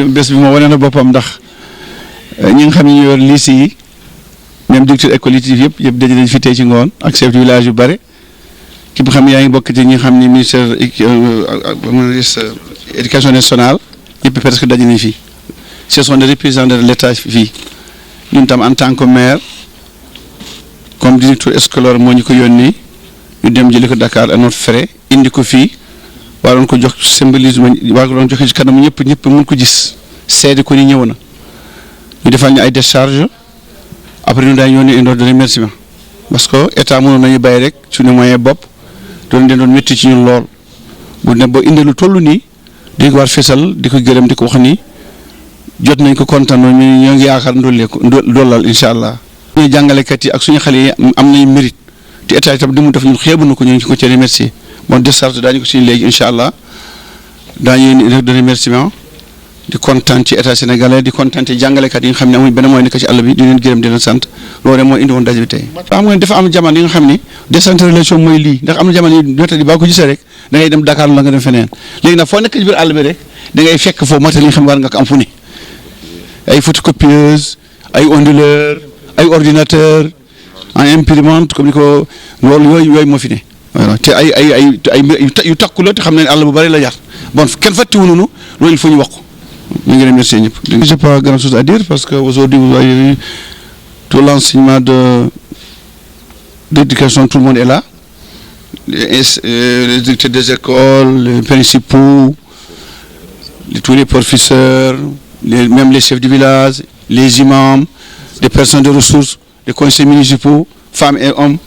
bés bi moo wane na boppam ndax ñi nga xam ne ñu yor lycée yi même directeur école yi yëpp daje nañ fi tey ci ngoon ak chef de village yu bare ki nga xam ne yaa ngi bokk ci ñi nga xam ne ministère éducation nationale yëpp presque daje nañ fi ce sont des représentants de l'État fii ñun tam en tant que maire comme directeur scolaire moo ñu ko yónnee ñu dem jëli ko Dakar à notre frais indi ko fii waroon ko jox symbolisme waroon joxe ci kanam ñëpp mun ko gis seede ko ni ñëw na ñu defal ñu ay décharge après ñu daañu yónnee une note de remerciement parce que état mënoon nañu bàyyi rek suñu moyen bopp doon métti ci ñun lool bu ne ba indi lu toll nii di ko war fesal di ko gërëm di ko wax ni jot nañ ko kontaan ñoo ngi yaakaar ndollal incha allah. suñu jàngalekat yi ak suñu xale yi am nañu mérite te état itam di mu def ñun xeebu na ko ñu ngi ko ci remercier bon décharge daañu ko suñu léegi incha allah daañu indi de remerciement di kontaan ci état sénégalais di kontaan ci jàngalekat yi nga xam ne amuñ benn mooy nekk ci àll bi di leen gërëm di leen sant loolu rek moo indi woon daje bi tey. xam nga dafa am jamono yi nga xam ni décentralisation mooy lii ndax am na jamono yi méthode yi baa ko gisee rek da ngay dem Dakar la nga dem feneen léegi nag foo nekk ci biir àll bi rek da ngay fekk foofu matériel yi nga xam war nga ko am fu ne ay photocopieuse ay onduleur ay ordinateur ay imprimante comme ni ko loolu yooyu moo fi ne voilà te ay yu takku la te xam ne àll bu bari la jar bon kenn fàttiwuñu loolu il faut ñu wax ko ñu ngi remercier ñëpp. j'ai pas grand chose à dire parce que aujourd'hui vous avez vu tout l'enseignement d'éducation, tout le monde est là, les directeurs des écoles, les principaux, tous les professeurs, même les chefs du village, les imams, les personnes de ressources, les conseillers municipaux, femmes et hommes.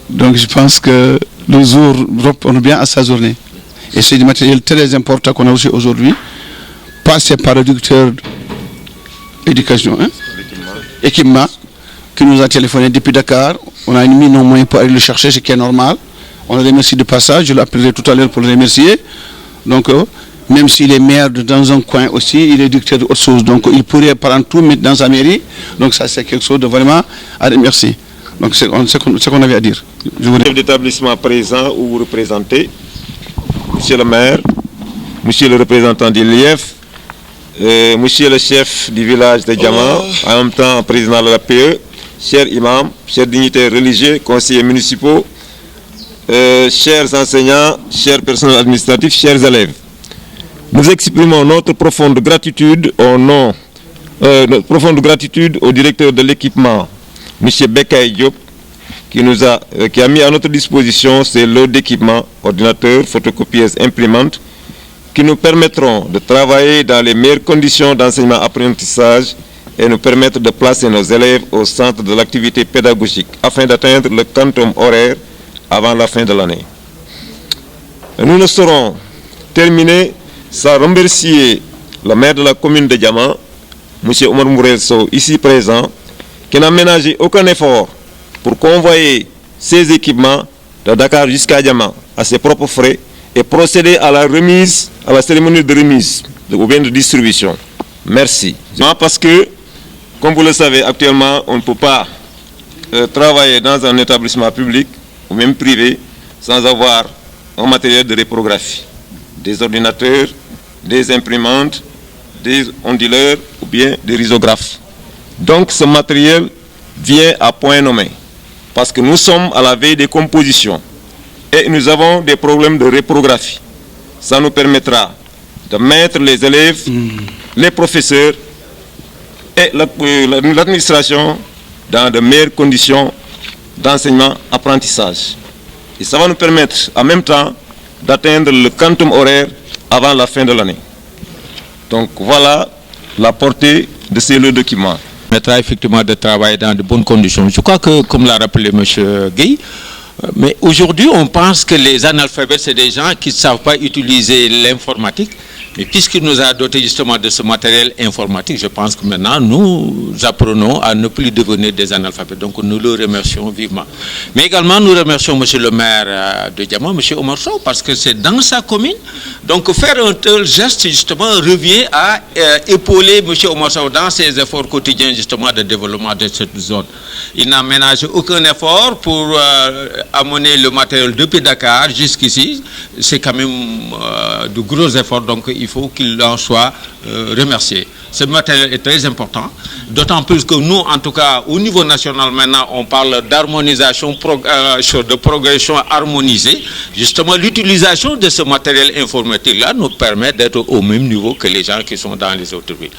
Donc je pense que le jour répond bien à sa journée. Et c'est du matériel très important qu'on a aussi aujourd'hui, passé par le directeur d'éducation, équipement, qui nous a téléphoné depuis Dakar. On a mis nos moyens pour aller le chercher, ce qui est normal. On le remercie de passage, je l'appellerai tout à l'heure pour le remercier. Donc, même s'il est maire dans un coin aussi, il est directeur d'autre chose. Donc, il pourrait prendre tout, mettre dans sa mairie. Donc, ça, c'est quelque chose de vraiment à remercier. Donc, c'est ce qu'on avait à dire. Chef d'établissement présent ou vous représentez, monsieur le maire, monsieur le représentant de l'IEF, monsieur le chef du village de Diamant, en même temps président de la PE, chers imams, chers dignitaires religieux, conseillers municipaux, chers enseignants, chers personnels administratifs, chers élèves. Nous exprimons notre profonde gratitude au directeur de l'équipement, M. Bekay Diop, qui a mis à notre disposition ces lots d'équipements, ordinateurs, photocopieuses, imprimantes, qui nous permettront de travailler dans les meilleures conditions d'enseignement-apprentissage et nous permettre de placer nos élèves au centre de l'activité pédagogique afin d'atteindre le quantum horaire avant la fin de l'année. Nous ne saurons terminer sans remercier le maire de la commune de Diamant, M. Omar Mourel Sow, ici présent, qui n'a ménagé aucun effort pour convoyer ces équipements de Dakar jusqu'à Diamant à ses propres frais et procéder à la remise, à la cérémonie de remise ou bien de distribution. Merci. Parce que, comme vous le savez, actuellement, on ne peut pas travailler dans un établissement public ou même privé sans avoir un matériel de reprographie, des ordinateurs, des imprimantes, des onduleurs ou bien des risographes. Donc ce matériel vient à point nommé parce que nous sommes à la veille des compositions et nous avons des problèmes de reprographie. Ça nous permettra de mettre les élèves, les professeurs et l'administration dans de meilleures conditions d'enseignement-apprentissage. Et ça va nous permettre en même temps d'atteindre le quantum horaire avant la fin de l'année. Donc voilà la portée de ces lots d'équipements. On permettra effectivement de travailler dans de bonnes conditions. Je crois que, comme l'a rappelé M. Guy, mais aujourd'hui, on pense que les analphabètes, c'est des gens qui ne savent pas utiliser l'informatique. Mais puisqu'il nous a doté justement de ce matériel informatique, je pense que maintenant, nous apprenons à ne plus devenir des analphabètes. Donc, nous le remercions vivement. Mais également, nous remercions M. le maire de Diamant, M. Omar Sow, parce que c'est dans sa commune. Donc, faire un tel geste, justement, revient à épauler M. Omar Sow dans ses efforts quotidiens, justement, de développement de cette zone. Il n'a ménagé aucun effort pour amener le matériel depuis Dakar jusqu'ici. C'est quand même de gros efforts. Donc, il il faut qu'il en soit remercié. Ce matériel est très important, d'autant plus que nous, en tout cas, au niveau national, maintenant, on parle d'harmonisation, de progression harmonisée. Justement, l'utilisation de ce matériel informatique-là nous permet d'être au même niveau que les gens qui sont dans les autres villes.